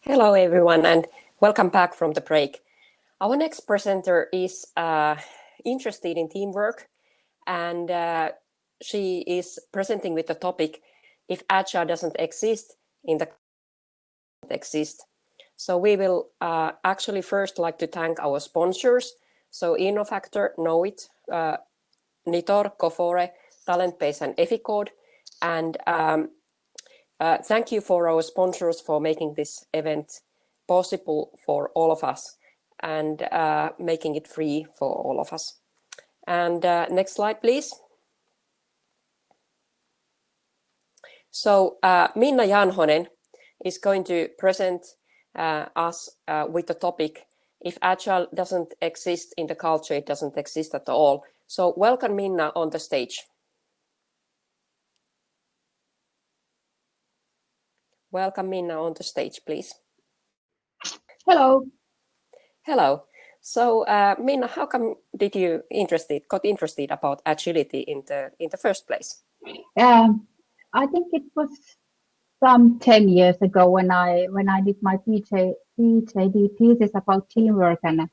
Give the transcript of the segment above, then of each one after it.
Hello everyone and welcome back from the break. Our next presenter is interested in teamwork and she is presenting with the topic if Agile doesn't exist in the exist. So we will actually first like to thank our sponsors. So InnoFactor, Knowit, Nitor, Cofore, TalentBase and Eficode. And thank you for our sponsors for making this event possible for all of us and making it free for all of us. And next slide, please. So Minna Janhonen is going to present us with the topic, if Agile doesn't exist in the culture, it doesn't exist at all. So welcome Minna on the stage. Welcome Minna on the stage, please. Hello. Hello. So Minna, how come did you got interested about agility in the first place? I think it was some 10 years ago when I did my PhD thesis about teamwork, and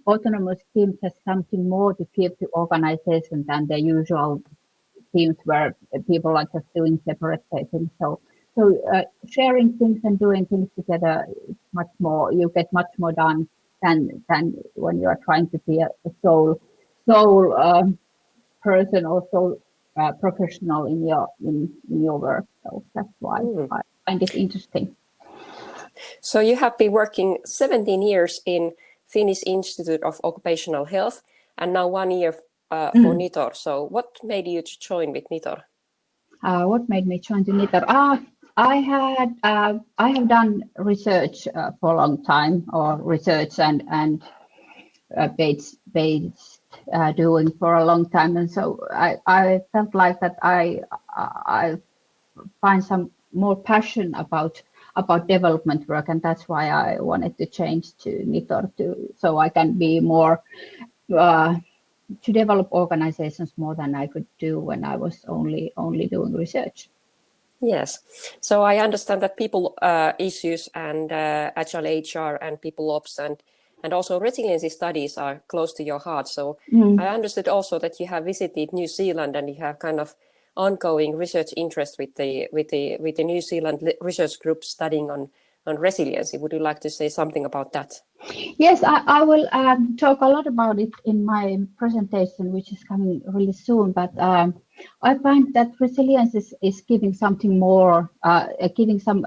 autonomous teams has something more to give to organization than the usual teams where people are just doing separate things. So sharing things and doing things together is much more. You get much more done than when you are trying to be a sole person or sole professional in your work. So that's why I find it interesting. So you have been working 17 years in Finnish Institute of Occupational Health and now 1 year for Nitor. So what made you to join with Nitor? What made me join the Nitor? I have done research for a long time, or research and based doing for a long time, and so I felt like that I find some more passion about development work, and that's why I wanted to change to Nitor so I can be more to develop organizations more than I could do when I was only doing research. Yes, so I understand that people issues and Agile HR and people ops and also resiliency studies are close to your heart. So I understood also that you have visited New Zealand and you have kind of ongoing research interest with the New Zealand research group studying on resiliency. Would you like to say something about that? Yes, I will talk a lot about it in my presentation, which is coming really soon. But I find that resilience is giving something more, giving some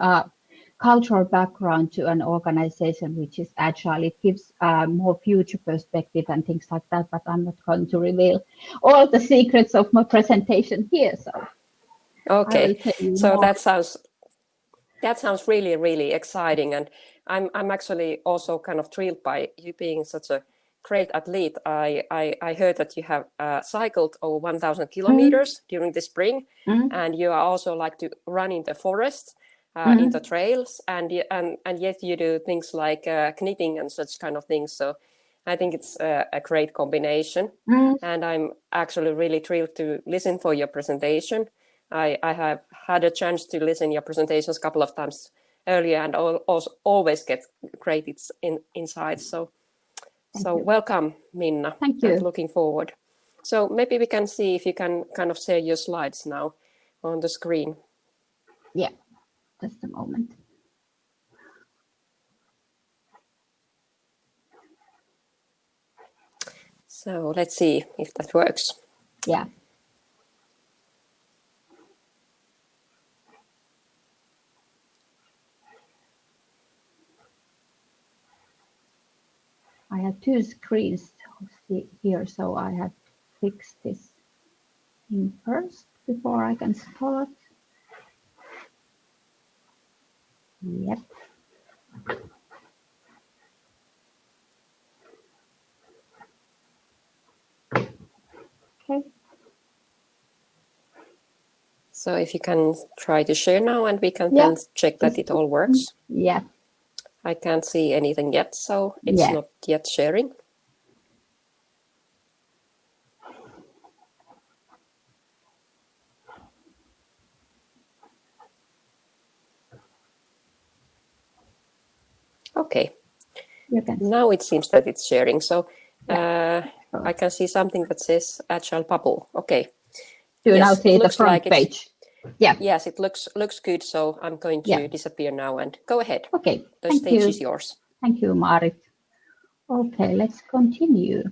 cultural background to an organization which is agile. It gives more future perspective and things like that. But I'm not going to reveal all the secrets of my presentation here. So okay, so more. that sounds really, really exciting, and I'm actually also kind of thrilled by you being such a great athlete. I heard that you have cycled over 1,000 kilometers during the spring, and you are also like to run in the forest, in the trails, and yet you do things like knitting and such kind of things. So I think it's a great combination, and I'm actually really thrilled to listen for your presentation. I have had a chance to listen your presentations a couple of times earlier and also always get great insights. So welcome, Minna. Thank you. And looking forward. So maybe we can see if you can kind of share your slides now on the screen. Yeah, just a moment. So let's see if that works. Yeah. I have two screens here, so I have fixed this in first before I can start. Yep. Okay. So if you can try to share now and we can then check that it all works. Yeah. I can't see anything yet, so it's not yet sharing. Okay. You can see. Now it seems that it's sharing. So Yeah. I can see something that says Agile Bubble. Okay. Do you Yes, now it see the looks front like it's, page? Yeah. yes, it looks good. So I'm going to Yeah. disappear now and go ahead. Okay. The Thank stage you. is yours. Thank you, Marit. Okay, let's continue.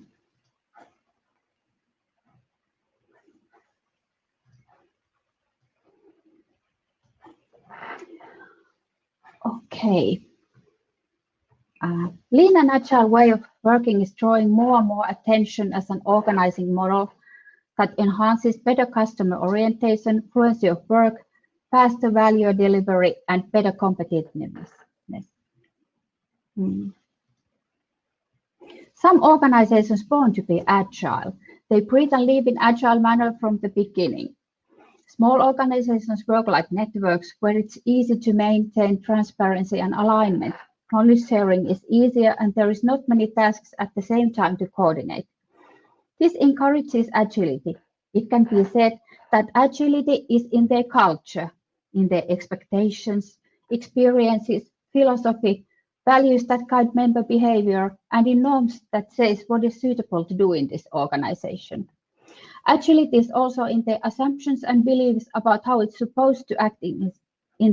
Okay. Lean and Agile way of working is drawing more and more attention as an organizing model that enhances better customer orientation, fluency of work, faster value delivery, and better competitiveness. Some organizations want to be agile. They breathe and live in agile manner from the beginning. Small organizations work like networks where it's easy to maintain transparency and alignment. Knowledge sharing is easier and there is not many tasks at the same time to coordinate. This encourages agility. It can be said that agility is in their culture, in their expectations, experiences, philosophy, values that guide member behavior, and in norms that says what is suitable to do in this organization. Agility is also in their assumptions and beliefs about how it's supposed to act in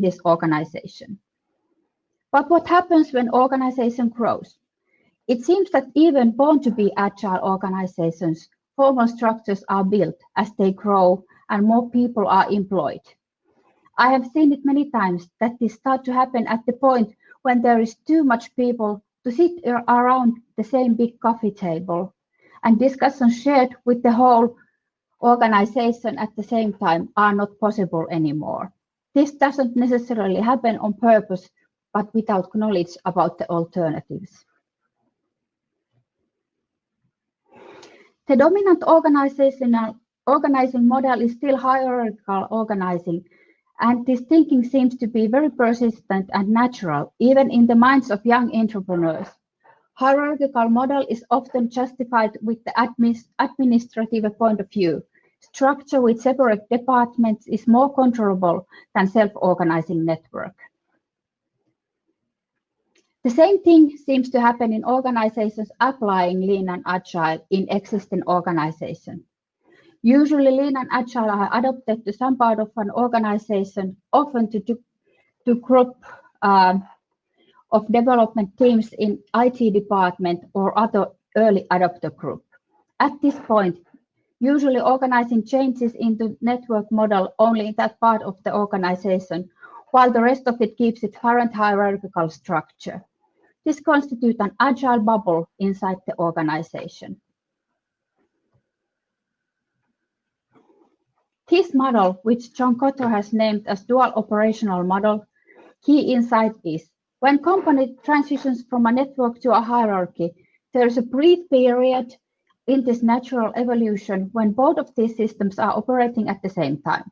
this organization. But what happens when organization grows? It seems that even born to be agile organizations, formal structures are built as they grow and more people are employed. I have seen it many times that this starts to happen at the point when there is too much people to sit around the same big coffee table, and discussions shared with the whole organization at the same time are not possible anymore. This doesn't necessarily happen on purpose, but without knowledge about the alternatives. The dominant organizing model is still hierarchical organizing, and this thinking seems to be very persistent and natural, even in the minds of young entrepreneurs. Hierarchical model is often justified with the administrative point of view. Structure with separate departments is more controllable than self-organizing network. The same thing seems to happen in organizations applying Lean and Agile in existing organizations. Usually Lean and Agile are adopted to some part of an organization, often to group of development teams in IT department or other early adopter group. At this point, usually organizing changes into network model only in that part of the organization, while the rest of it keeps its current hierarchical structure. This constitutes an agile bubble inside the organization. This model, which John Kotter has named as dual operational model, key insight is when company transitions from a network to a hierarchy, there is a brief period in this natural evolution when both of these systems are operating at the same time.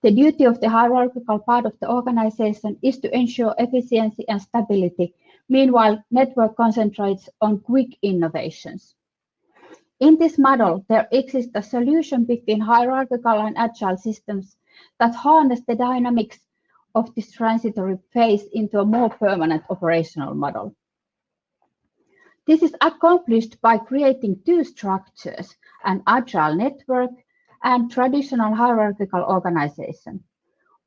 The duty of the hierarchical part of the organization is to ensure efficiency and stability. Meanwhile, network concentrates on quick innovations. In this model, there exists a solution between hierarchical and agile systems that harness the dynamics of this transitory phase into a more permanent operational model. This is accomplished by creating two structures, an agile network and traditional hierarchical organization.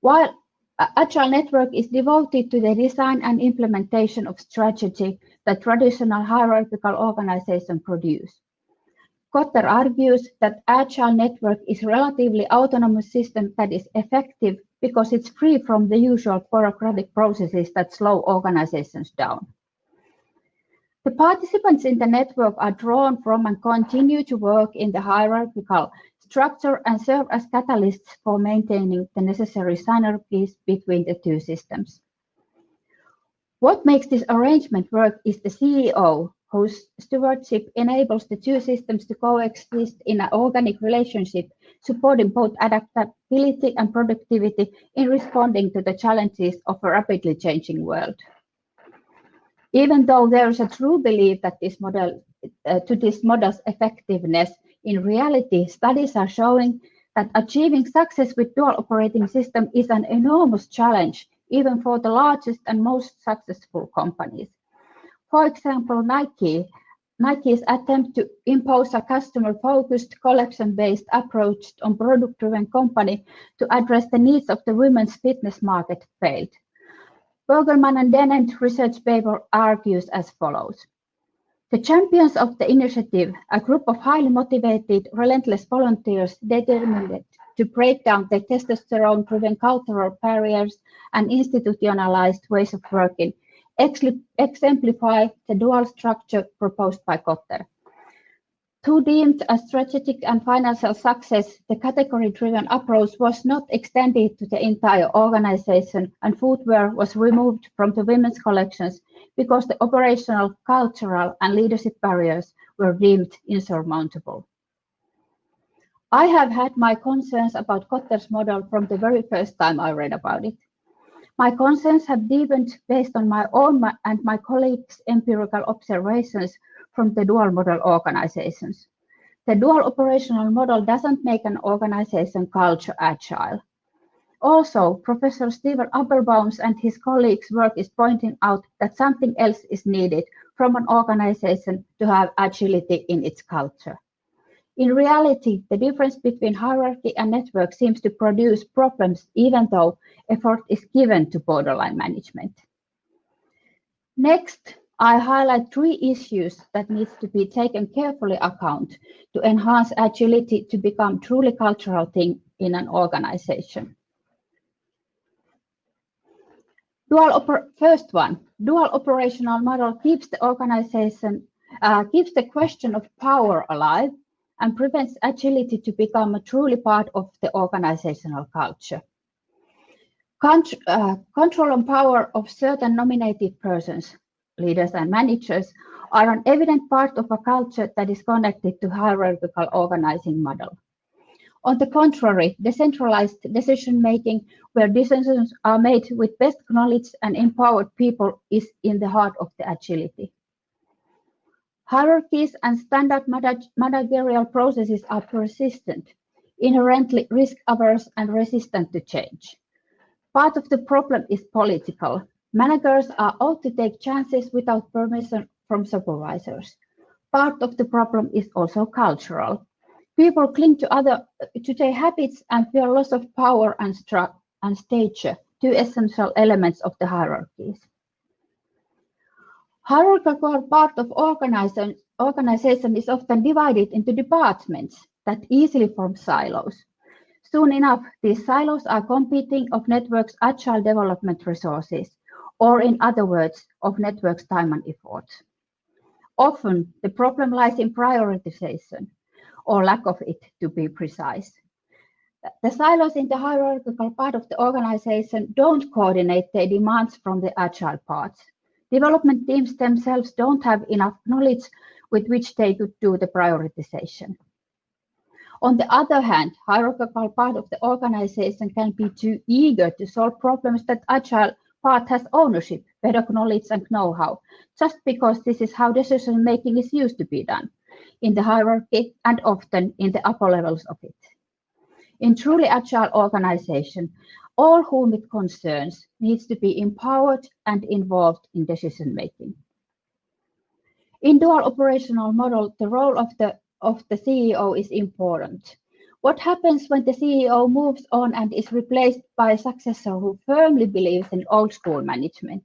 While Agile Network is devoted to the design and implementation of strategy that traditional hierarchical organizations produce. Kotter argues that Agile Network is a relatively autonomous system that is effective because it's free from the usual bureaucratic processes that slow organizations down. The participants in the network are drawn from and continue to work in the hierarchical structure and serve as catalysts for maintaining the necessary synergies between the two systems. What makes this arrangement work is the CEO, whose stewardship enables the two systems to coexist in an organic relationship, supporting both adaptability and productivity in responding to the challenges of a rapidly changing world. Even though there is a true belief that this model's effectiveness, in reality, studies are showing that achieving success with dual operating system is an enormous challenge, even for the largest and most successful companies. For example, Nike's attempt to impose a customer-focused, collection-based approach on product-driven company to address the needs of the women's fitness market failed. Bergelman and Dennett research paper argues as follows. The champions of the initiative, a group of highly motivated, relentless volunteers determined to break down the testosterone-driven cultural barriers and institutionalized ways of working, exemplify the dual structure proposed by Kotter. Though deemed a strategic and financial success, the category-driven approach was not extended to the entire organization, and footwear was removed from the women's collections because the operational, cultural, and leadership barriers were deemed insurmountable. I have had my concerns about Kotter's model from the very first time I read about it. My concerns have deepened based on my own and my colleagues' empirical observations from the dual model organizations. The dual operational model doesn't make an organization culture agile. Also, Professor Steven Appelbaum's and his colleagues' work is pointing out that something else is needed from an organization to have agility in its culture. In reality, the difference between hierarchy and network seems to produce problems even though effort is given to borderline management. Next, I highlight 3 issues that need to be taken carefully account to enhance agility to become truly cultural thing in an organization. First one, dual operational model keeps the organization, keeps the question of power alive and prevents agility to become a truly part of the organizational culture. Control and power of certain nominated persons, leaders and managers, are an evident part of a culture that is connected to hierarchical organizing model. On the contrary, decentralized decision-making, where decisions are made with best knowledge and empowered people, is in the heart of the agility. Hierarchies and standard managerial processes are persistent, inherently risk-averse and resistant to change. Part of the problem is political. Managers are ought to take chances without permission from supervisors. Part of the problem is also cultural. People cling to their habits and fear loss of power and stature, 2 essential elements of the hierarchies. Hierarchical part of organization is often divided into departments that easily form silos. Soon enough, these silos are competing of networks' agile development resources, or in other words, of networks' time and effort. Often, the problem lies in prioritization, or lack of it, to be precise. The silos in the hierarchical part of the organization don't coordinate their demands from the agile parts. Development teams themselves don't have enough knowledge with which they could do the prioritization. On the other hand, hierarchical part of the organization can be too eager to solve problems that agile part has ownership, better knowledge and know-how, just because this is how decision-making is used to be done in the hierarchy and often in the upper levels of it. In truly agile organization, all whom it concerns needs to be empowered and involved in decision-making. In dual operational model, the role of the CEO is important. What happens when the CEO moves on and is replaced by a successor who firmly believes in old school management?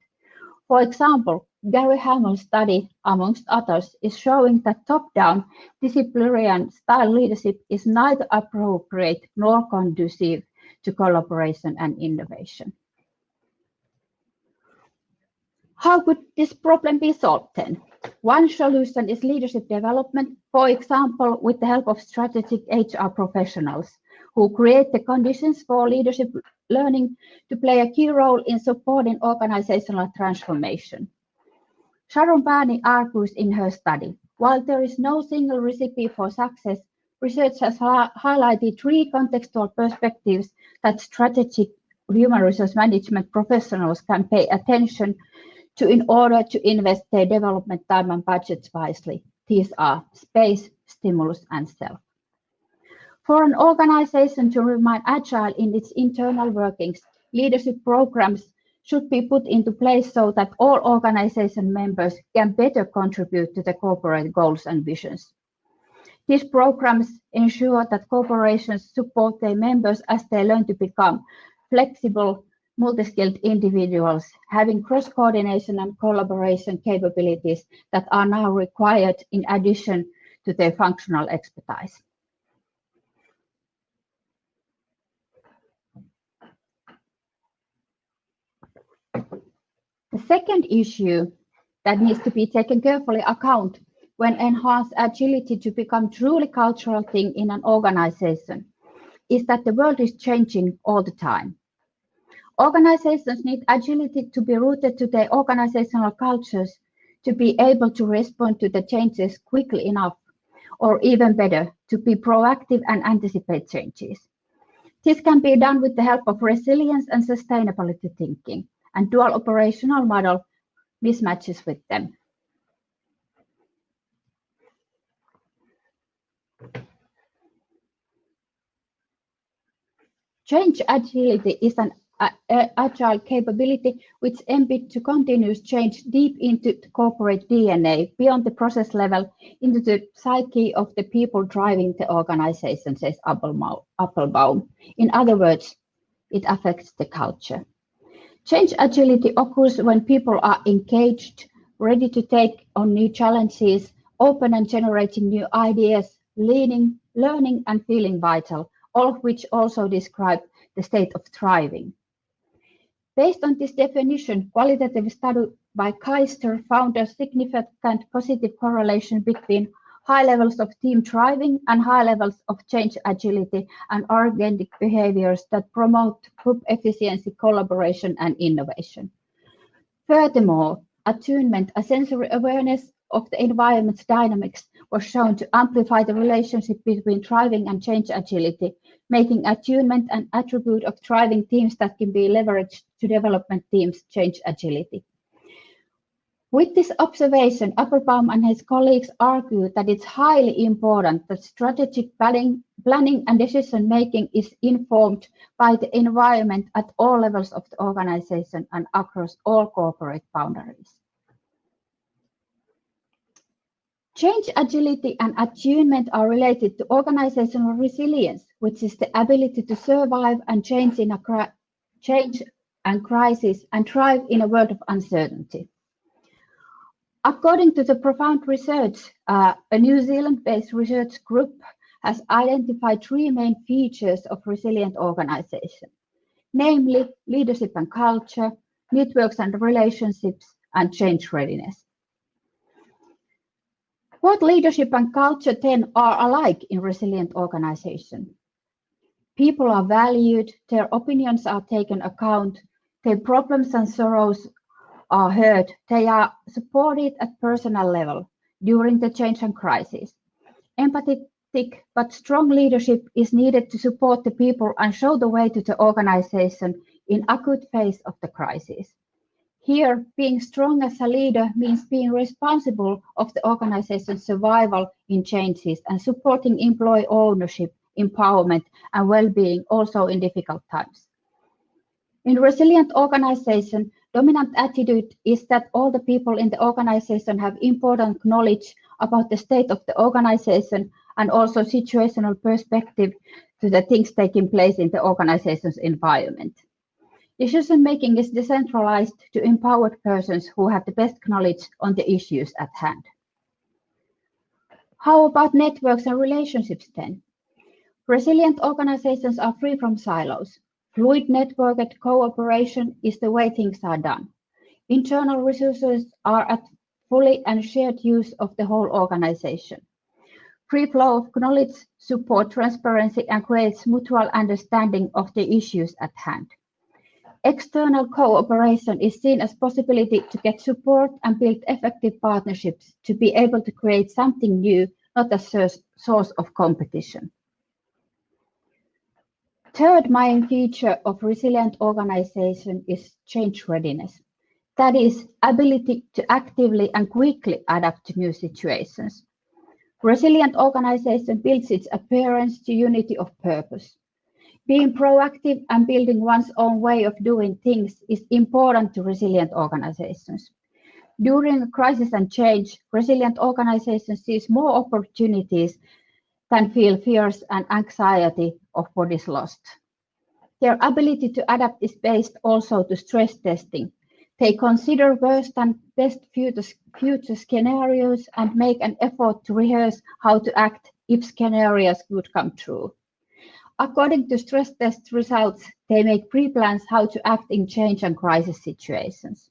For example, Gary Hamel's study, amongst others, is showing that top-down disciplinarian style leadership is neither appropriate nor conducive to collaboration and innovation. How could this problem be solved then? One solution is leadership development, for example, with the help of strategic HR professionals who create the conditions for leadership learning to play a key role in supporting organizational transformation. Sharon Barney argues in her study, while there is no single recipe for success, research has highlighted 3 contextual perspectives that strategic human resource management professionals can pay attention to in order to invest their development time and budgets wisely. These are space, stimulus, and self. For an organization to remain agile in its internal workings, leadership programs should be put into place so that all organization members can better contribute to the corporate goals and visions. These programs ensure that corporations support their members as they learn to become flexible, multi-skilled individuals, having cross-coordination and collaboration capabilities that are now required in addition to their functional expertise. The second issue that needs to be taken carefully account when enhanced agility to become truly cultural thing in an organization is that the world is changing all the time. Organizations need agility to be rooted to their organizational cultures to be able to respond to the changes quickly enough, or even better, to be proactive and anticipate changes. This can be done with the help of resilience and sustainability thinking, and dual operational model mismatches with them. Change agility is an agile capability which embeds to continuous change deep into the corporate DNA, beyond the process level, into the psyche of the people driving the organization, says Applebaum. In other words, it affects the culture. Change agility occurs when people are engaged, ready to take on new challenges, open and generating new ideas, learning and feeling vital, all of which also describe the state of thriving. Based on this definition, qualitative study by Keister found a significant positive correlation between high levels of team thriving and high levels of change agility and organic behaviors that promote group efficiency, collaboration, and innovation. Furthermore, attunement, a sensory awareness of the environment's dynamics, was shown to amplify the relationship between thriving and change agility, making attunement an attribute of thriving teams that can be leveraged to development teams' change agility. With this observation, Applebaum and his colleagues argue that it's highly important that strategic planning and decision-making is informed by the environment at all levels of the organization and across all corporate boundaries. Change agility and attunement are related to organizational resilience, which is the ability to survive and change and crisis and thrive in a world of uncertainty. According to the profound research, a New Zealand-based research group has identified three main features of resilient organization, namely leadership and culture, networks and relationships, and change readiness. What leadership and culture then are alike in resilient organization? People are valued, their opinions are taken account, their problems and sorrows are heard, they are supported at personal level during the change and crisis. Empathetic but strong leadership is needed to support the people and show the way to the organization in acute phase of the crisis. Here, being strong as a leader means being responsible of the organization's survival in changes and supporting employee ownership, empowerment, and well-being also in difficult times. In resilient organization, dominant attitude is that all the people in the organization have important knowledge about the state of the organization and also situational perspective to the things taking place in the organization's environment. Decision-making is decentralized to empowered persons who have the best knowledge on the issues at hand. How about networks and relationships then? Resilient organizations are free from silos. Fluid networked cooperation is the way things are done. Internal resources are at fully and shared use of the whole organization. Free flow of knowledge supports transparency and creates mutual understanding of the issues at hand. External cooperation is seen as possibility to get support and build effective partnerships to be able to create something new, not a source of competition. Third main feature of resilient organization is change readiness. That is, ability to actively and quickly adapt to new situations. Resilient organization builds its appearance to unity of purpose. Being proactive and building one's own way of doing things is important to resilient organizations. During crisis and change, resilient organizations see more opportunities than feel fears and anxiety of what is lost. Their ability to adapt is based also to stress testing. They consider worst and best future scenarios and make an effort to rehearse how to act if scenarios would come true. According to stress test results, they make pre-plans how to act in change and crisis situations.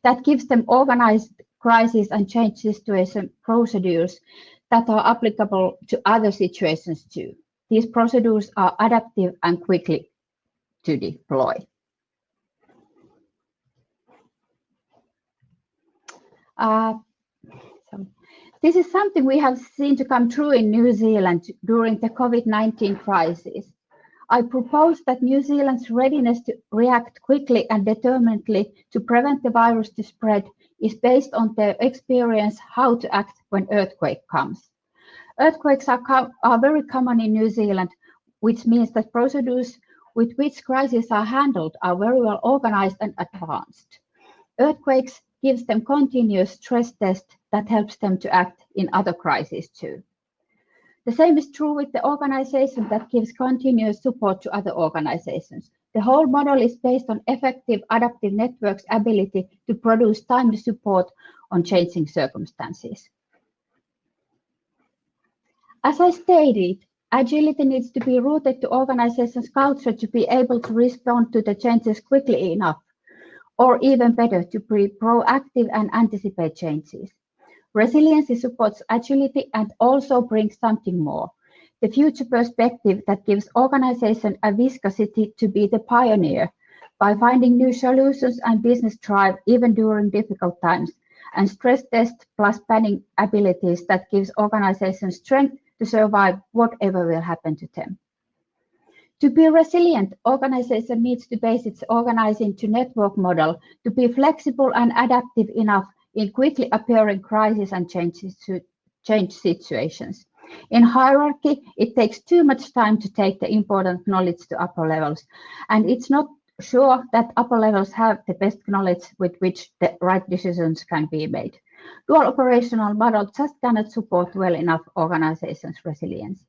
That gives them organized crisis and change situation procedures that are applicable to other situations too. These procedures are adaptive and quickly to deploy. This is something we have seen to come true in New Zealand during the COVID-19 crisis. I propose that New Zealand's readiness to react quickly and determinedly to prevent the virus to spread is based on their experience how to act when earthquake comes. Earthquakes are very common in New Zealand, which means that procedures with which crises are handled are very well organized and advanced. Earthquakes gives them continuous stress test that helps them to act in other crises too. The same is true with the organization that gives continuous support to other organizations. The whole model is based on effective adaptive networks' ability to produce timely support on changing circumstances. As I stated, agility needs to be rooted to organizations' culture to be able to respond to the changes quickly enough, or even better, to be proactive and anticipate changes. Resiliency supports agility and also brings something more, the future perspective that gives organization a viscosity to be the pioneer by finding new solutions and business drive even during difficult times, and stress test plus planning abilities that gives organizations strength to survive whatever will happen to them. To be resilient, organization needs to base its organizing to network model to be flexible and adaptive enough in quickly appearing crises and change situations. In hierarchy, it takes too much time to take the important knowledge to upper levels, and it's not sure that upper levels have the best knowledge with which the right decisions can be made. Dual operational model just cannot support well enough organizations' resilience.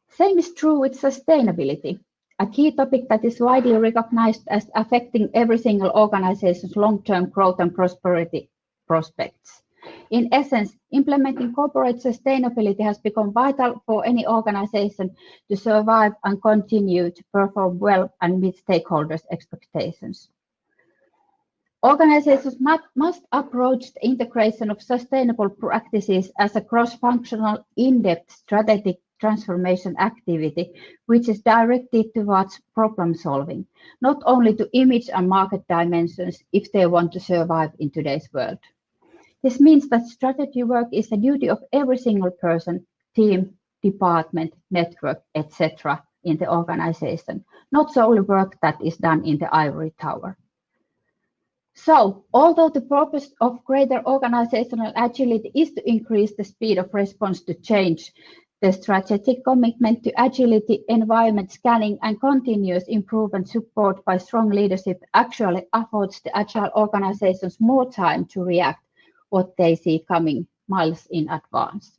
Same is true with sustainability, a key topic that is widely recognized as affecting every single organization's long-term growth and prosperity prospects. In essence, implementing corporate sustainability has become vital for any organization to survive and continue to perform well and meet stakeholders' expectations. Organizations must approach the integration of sustainable practices as a cross-functional, in-depth strategic transformation activity, which is directed towards problem solving, not only to image and market dimensions if they want to survive in today's world. This means that strategy work is the duty of every single person, team, department, network, etc. in the organization, not solely work that is done in the ivory tower. So, although the purpose of greater organizational agility is to increase the speed of response to change, the strategic commitment to agility, environment scanning, and continuous improvement support by strong leadership actually affords the agile organizations more time to react what they see coming miles in advance.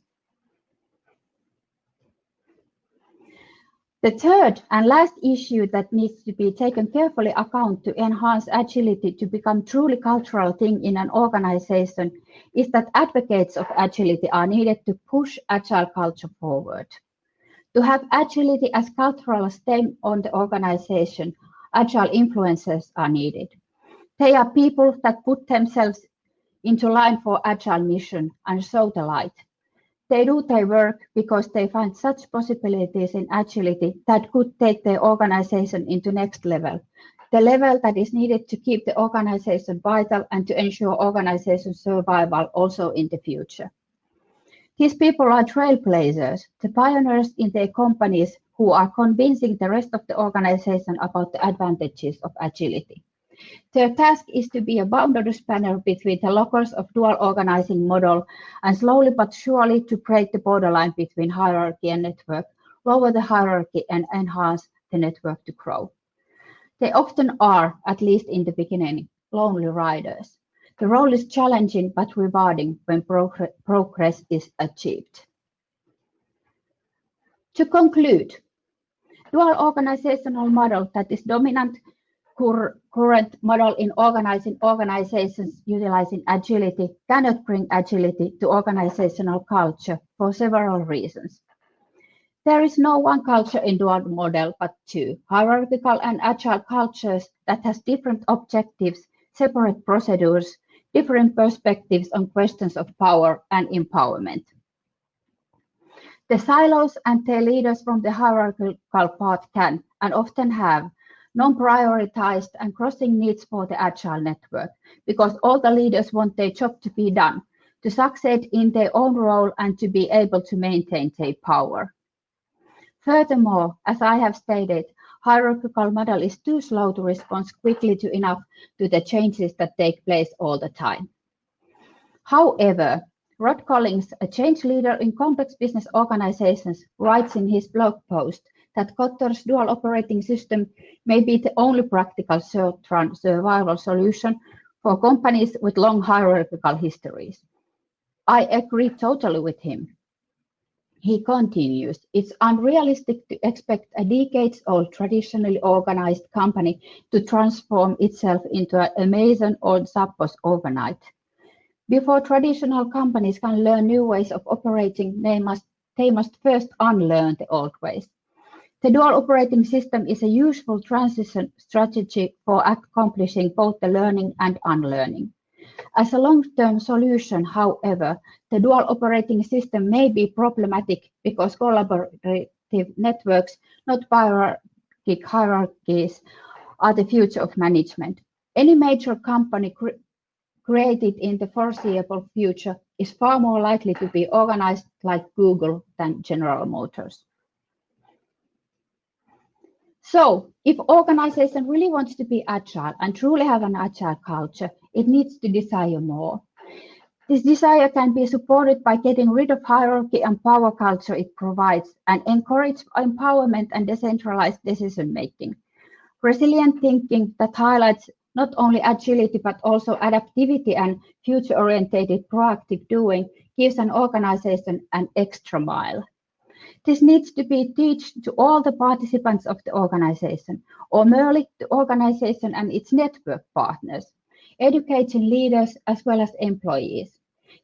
The third and last issue that needs to be taken carefully account to enhance agility to become truly cultural thing in an organization is that advocates of agility are needed to push agile culture forward. To have agility as cultural stem on the organization, agile influencers are needed. They are people that put themselves into line for agile mission and show the light. They do their work because they find such possibilities in agility that could take their organization into next level, the level that is needed to keep the organization vital and to ensure organization survival also in the future. These people are trailblazers, the pioneers in their companies who are convincing the rest of the organization about the advantages of agility. Their task is to be a boundary spanner between the lockers of dual organizing model and slowly but surely to break the borderline between hierarchy and network, lower the hierarchy, and enhance the network to grow. They often are, at least in the beginning, lonely riders. The role is challenging but rewarding when progress is achieved. To conclude, dual organizational model that is dominant current model in organizing organizations utilizing agility cannot bring agility to organizational culture for several reasons. There is no one culture in dual model, but two, hierarchical and agile cultures that has different objectives, separate procedures, different perspectives on questions of power and empowerment. The silos and their leaders from the hierarchical path can, and often have, non-prioritized and crossing needs for the agile network, because all the leaders want their job to be done, to succeed in their own role and to be able to maintain their power. Furthermore, as I have stated, hierarchical model is too slow to respond quickly enough to the changes that take place all the time. However, Rod Collins, a change leader in complex business organizations, writes in his blog post that Kotter's dual operating system may be the only practical short-run survival solution for companies with long hierarchical histories. I agree totally with him. He continues, it's unrealistic to expect a decades-old traditionally organized company to transform itself into an Amazon or Zappos overnight. Before traditional companies can learn new ways of operating, they must first unlearn the old ways. The dual operating system is a useful transition strategy for accomplishing both the learning and unlearning. As a long-term solution, however, the dual operating system may be problematic because collaborative networks, not hierarchies, are the future of management. Any major company created in the foreseeable future is far more likely to be organized like Google than General Motors. So, if organization really wants to be agile and truly have an agile culture, it needs to desire more. This desire can be supported by getting rid of hierarchy and power culture it provides and encourage empowerment and decentralized decision-making. Resilient thinking that highlights not only agility but also adaptivity and future-oriented proactive doing gives an organization an extra mile. This needs to be taught to all the participants of the organization, or merely the organization and its network partners, educating leaders as well as employees.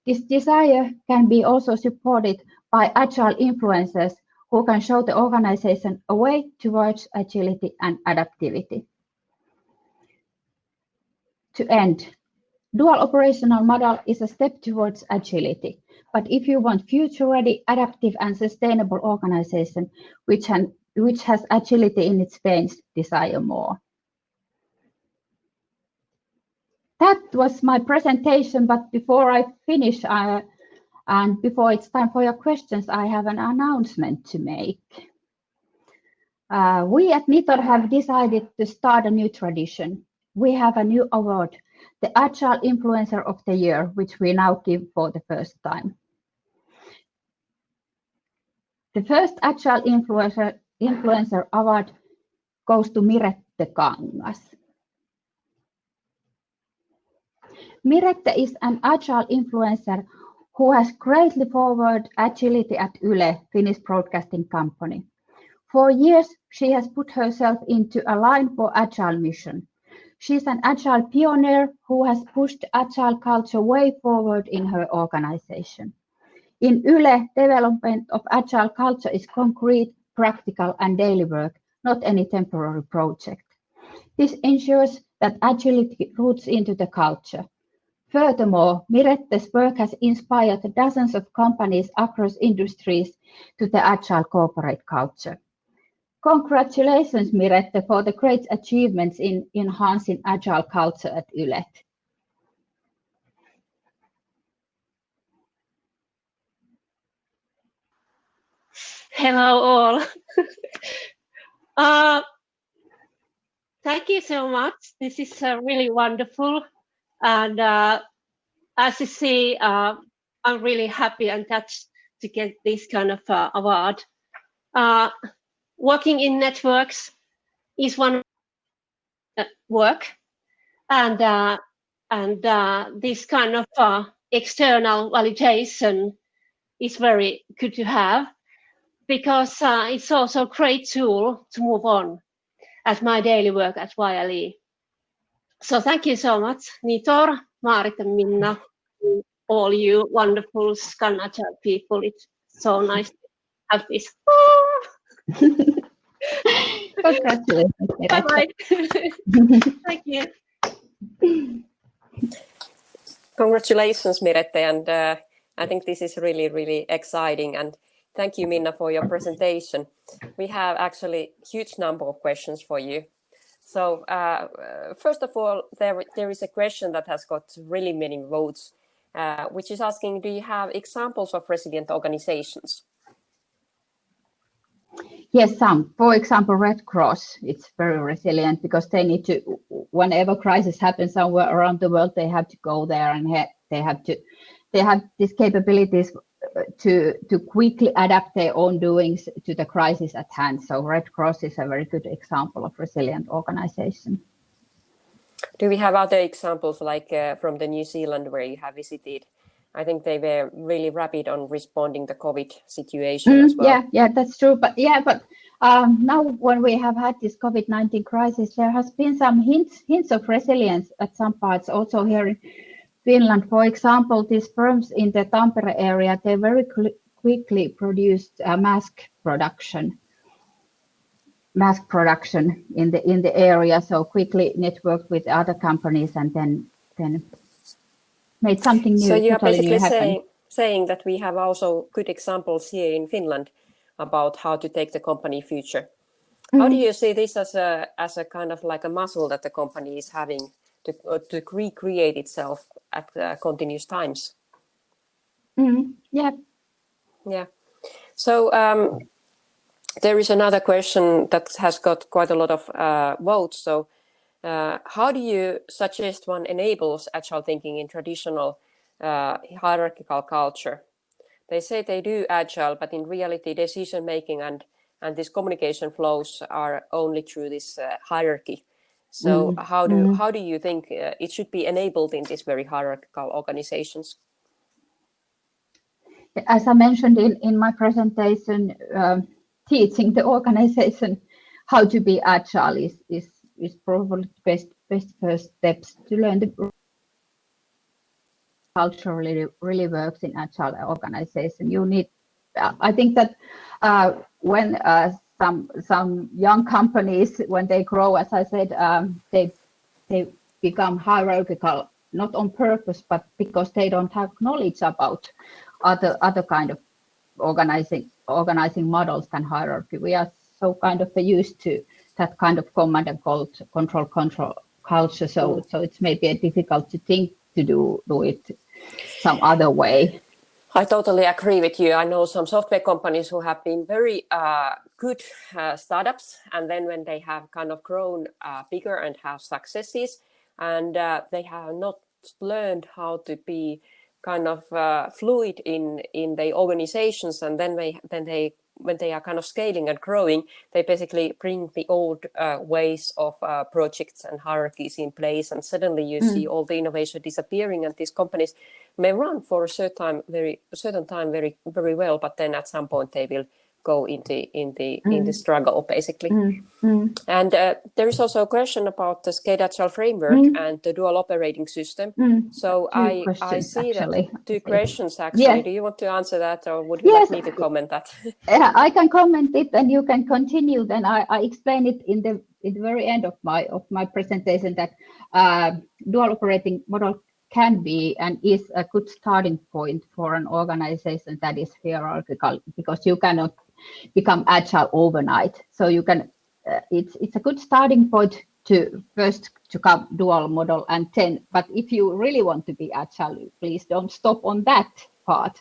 This desire can be also supported by agile influencers who can show the organization a way towards agility and adaptivity. To end, dual operational model is a step towards agility. But if you want future-ready, adaptive and sustainable organization, which has agility in its veins, desire more. That was my presentation, but before I finish, and before it's time for your questions, I have an announcement to make. We at Nitor have decided to start a new tradition. We have a new award, the Agile Influencer of the Year, which we now give for the first time. The first Agile Influencer Award goes to Mirette Kangas. Mirette is an Agile influencer who has greatly forwarded agility at Yle, Finnish broadcasting company. For years, she has put herself into a line for Agile mission. She's an Agile pioneer who has pushed Agile culture way forward in her organization. In Yle, development of Agile culture is concrete, practical and daily work, not any temporary project. This ensures that agility roots into the culture. Furthermore, Mirette's work has inspired dozens of companies across industries to the Agile corporate culture. Congratulations, Mirette, for the great achievements in enhancing Agile culture at Yle. Hello all. Thank you so much. This is really wonderful. And as you see, I'm really happy and touched to get this kind of award. working in networks is one work, and this kind of external validation is very good to have, because it's also a great tool to move on at my daily work at YLE. So thank you so much, Nitor, Maarit, and Minna, all you wonderful ScanAgile people. It's so nice to have this. Congratulations. Bye-bye. Thank you. Congratulations, Mirette, and I think this is really, really exciting. And thank you, Minna, for your presentation. We have actually a huge number of questions for you. So first of all, there is a question that has got really many votes, which is asking, do you have examples of resilient organizations? Yes, some. For example, Red Cross, it's very resilient because they need to, whenever crisis happens somewhere around the world, they have to go there, and they have these capabilities to quickly adapt their own doings to the crisis at hand. So Red Cross is a very good example of resilient organization. Do we have other examples, like from the New Zealand where you have visited? I think they were really rapid on responding to the COVID situation as well. Yeah, that's true. But now when we have had this COVID-19 crisis, there has been some hints of resilience at some parts also here in Finland. For example, these firms in the Tampere area, they very quickly produced mask production in the area, so quickly networked with other companies and then made something new. So you are totally basically saying that we have also good examples here in Finland about how to take the company future. How do you see this as a kind of like a muscle that the company is having to recreate itself at continuous times? Yeah. So there is another question that has got quite a lot of votes. So how do you suggest one enables agile thinking in traditional hierarchical culture? They say they do agile, but in reality, decision making and this communication flows are only through this hierarchy. So how do you think it should be enabled in these very hierarchical organizations? As I mentioned in my presentation, teaching the organization how to be agile is probably the best first steps to learn the culture really works in agile organization. You need, I think that when some young companies, when they grow, as I said, they become hierarchical, not on purpose, but because they don't have knowledge about other kind of organizing models than hierarchy. We are so kind of used to that kind of command and control culture. So it's maybe difficult to think to do it some other way. I totally agree with you. I know some software companies who have been very good startups, and then when they have kind of grown bigger and have successes, and they have not learned how to be kind of fluid in the organizations, and then when they are kind of scaling and growing, they basically bring the old ways of projects and hierarchies in place, and suddenly you see all the innovation disappearing, and these companies may run for a certain time very well, but then at some point they will go in the struggle basically. And there is also a question about the ScanAgile framework and the dual operating system. So I see actually. That two questions actually. Yes. Do you want to answer that, or would you like me to comment that? I can comment it, and you can continue. Then I explain it in the very end of my presentation that dual operating model can be and is a good starting point for an organization that is hierarchical, because you cannot become agile overnight. So you can it's a good starting point to come dual model, and then, but if you really want to be agile, please don't stop on that part,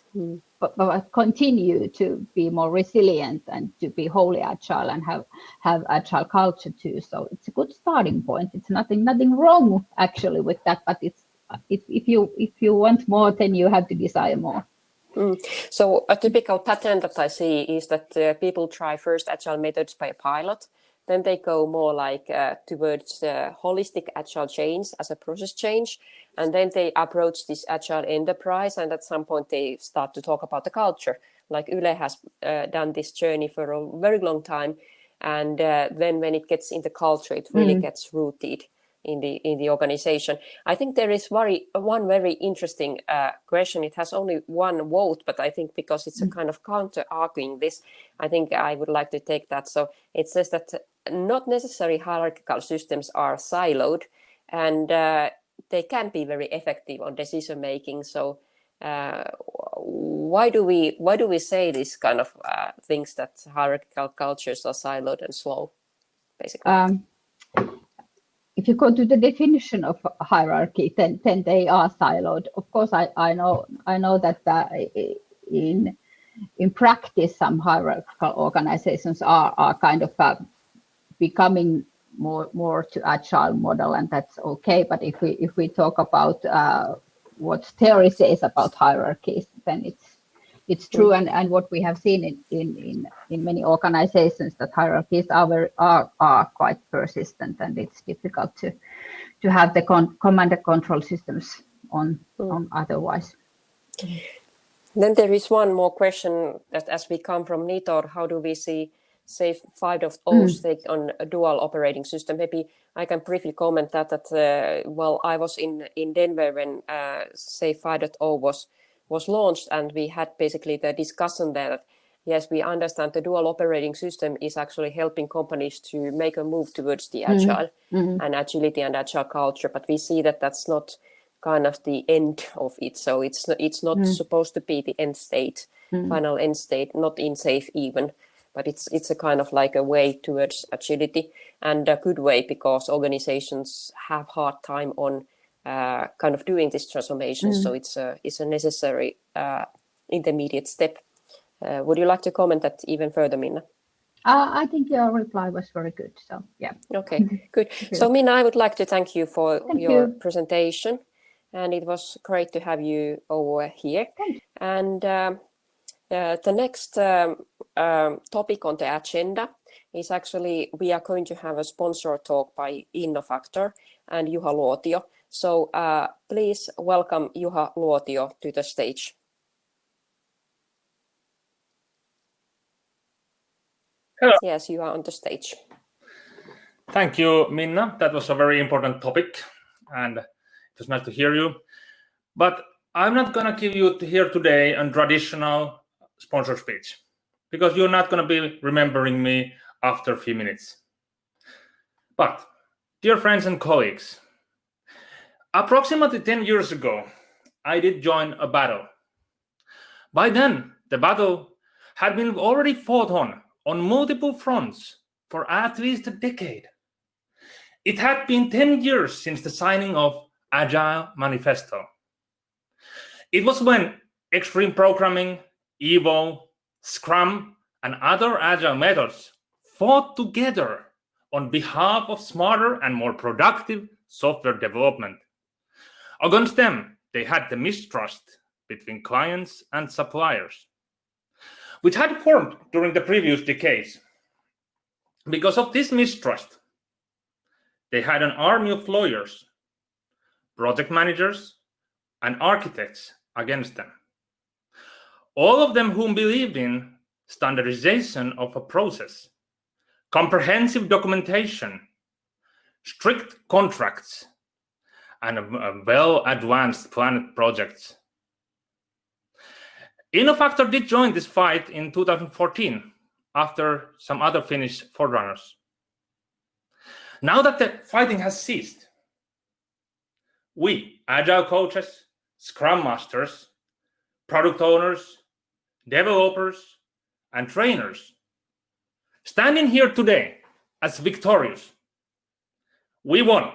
but continue to be more resilient and to be wholly agile and have agile culture too. So it's a good starting point. It's nothing wrong actually with that, but it's if you want more, then you have to desire more. So a typical pattern that I see is that people try first agile methods by a pilot, then they go more like towards holistic agile change as a process change, and then they approach this agile enterprise, and at some point they start to talk about the culture. Like Yle has done this journey for a very long time, and then when it gets in the culture, it really gets rooted in the organization. I think there is one very interesting question. It has only one vote, but I think because it's a kind of counter-arguing this, I think I would like to take that. So it says that not necessarily hierarchical systems are siloed, and they can be very effective on decision making. So why do we say this kind of things that hierarchical cultures are siloed and slow, basically? If you go to the definition of hierarchy, then they are siloed. Of course, I know that in practice, some hierarchical organizations are kind of becoming more to agile model, and that's okay. But if we talk about what theory says about hierarchies, then it's true, and what we have seen in many organizations, that hierarchies are quite persistent, and it's difficult to have the command and control systems on otherwise. Then there is one more question that, as we come from Nitor, how do we see SAFe 5.0's take on a dual operating system? Maybe I can briefly comment that well, I was in Denver when SAFe 5.0 was launched, and we had basically the discussion there that yes, we understand the dual operating system is actually helping companies to make a move towards the agile and agility and agile culture, but we see that that's not kind of the end of it. So it's not supposed to be the end state, final end state, not in SAFe even, but it's a kind of like a way towards agility, and a good way, because organizations have hard time on kind of doing this transformation. So it's a necessary intermediate step. Would you like to comment that even further, Minna? I think your reply was very good. So yeah. Okay, good. So Minna, I would like to thank you for your presentation, and it was great to have you over here. Thank you. And the next topic on the agenda is actually, we are going to have a sponsor talk by Innofactor and Juha Luotio. So please welcome Juha Luotio to the stage. Hello. Yes, you are on the stage. Thank you, Minna. That was a very important topic, and it was nice to hear you. But I'm not going to give you here today a traditional sponsor speech, because you're not going to be remembering me after a few minutes. But, dear friends and colleagues, approximately 10 years ago, I did join a battle. By then, the battle had been already fought on multiple fronts for at least a decade. It had been 10 years since the signing of Agile Manifesto. It was when extreme programming, Evo, Scrum, and other Agile methods fought together on behalf of smarter and more productive software development. Against them, they had the mistrust between clients and suppliers, which had formed during the previous decades. Because of this mistrust, they had an army of lawyers, project managers, and architects against them. All of them whom believed in standardization of a process, comprehensive documentation, strict contracts, and well-advanced planned projects. Innofactor did join this fight in 2014 after some other Finnish forerunners. Now that the fighting has ceased, we, Agile coaches, Scrum Masters, product owners, developers, and trainers, standing here today as victorious. We won.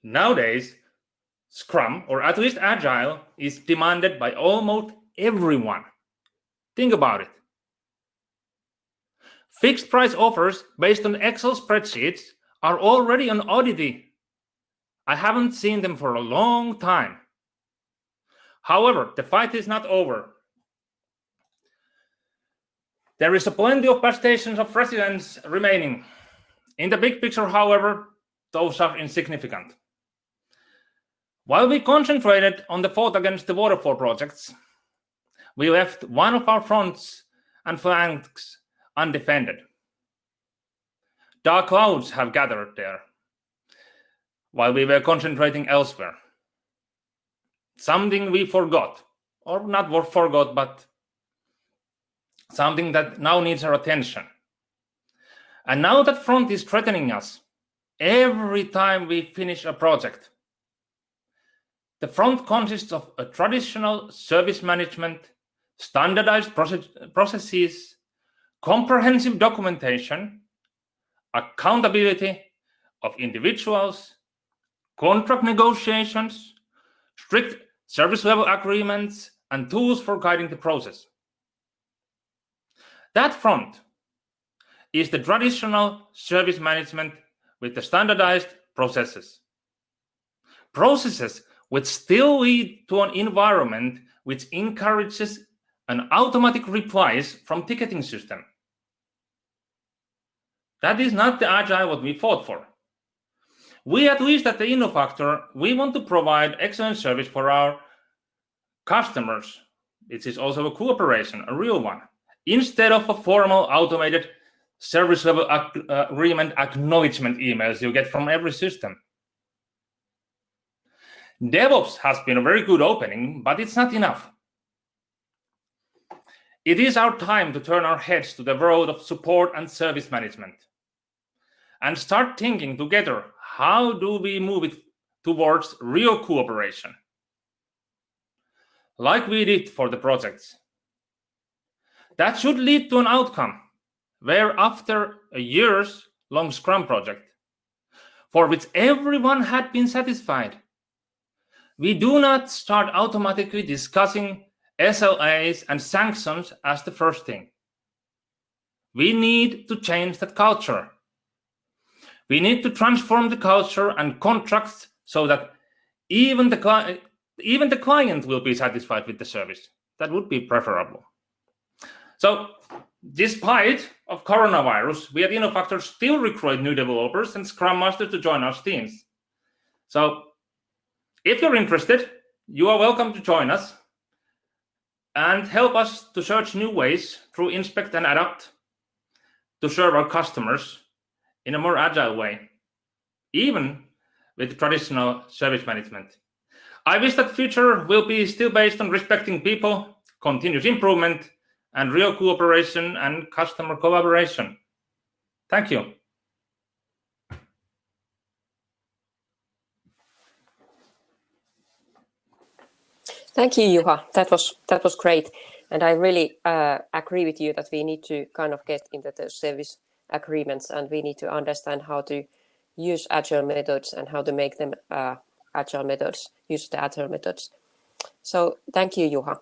Nowadays, Scrum, or at least Agile, is demanded by almost everyone. Think about it. Fixed price offers based on Excel spreadsheets are already an oddity. I haven't seen them for a long time. However, the fight is not over. There is plenty of bus stations of residents remaining. In the big picture, however, those are insignificant. While we concentrated on the fight against the waterfall projects, we left one of our fronts and flanks undefended. Dark clouds have gathered there, while we were concentrating elsewhere. Something we forgot, or not forgot, but something that now needs our attention. And now that front is threatening us every time we finish a project. The front consists of a traditional service management, standardized processes, comprehensive documentation, accountability of individuals, contract negotiations, strict service level agreements, and tools for guiding the process. That front is the traditional service management with the standardized processes. Processes which still lead to an environment which encourages an automatic replies from ticketing system. That is not the Agile what we fought for. We, at least at the InnoFactor, we want to provide excellent service for our customers. It is also a cooperation, a real one, instead of a formal automated service level agreement acknowledgement emails you get from every system. DevOps has been a very good opening, but it's not enough. It is our time to turn our heads to the world of support and service management and start thinking together, how do we move it towards real cooperation? Like we did for the projects. That should lead to an outcome where after a years-long Scrum project, for which everyone had been satisfied, we do not start automatically discussing SLAs and sanctions as the first thing. We need to change that culture. We need to transform the culture and contracts so that even the client will be satisfied with the service. That would be preferable. So, despite of coronavirus, we at InnoFactor still recruit new developers and Scrum Masters to join our teams. So, if you're interested, you are welcome to join us and help us to search new ways through Inspect and Adapt to serve our customers in a more agile way, even with traditional service management. I wish that future will be still based on respecting people, continuous improvement, and real cooperation and customer collaboration. Thank you. Thank you, Juha. That was great. And I really agree with you that we need to kind of get into the service agreements, and we need to understand how to use agile methods and how to make them agile methods, use the agile methods. So thank you, Juha.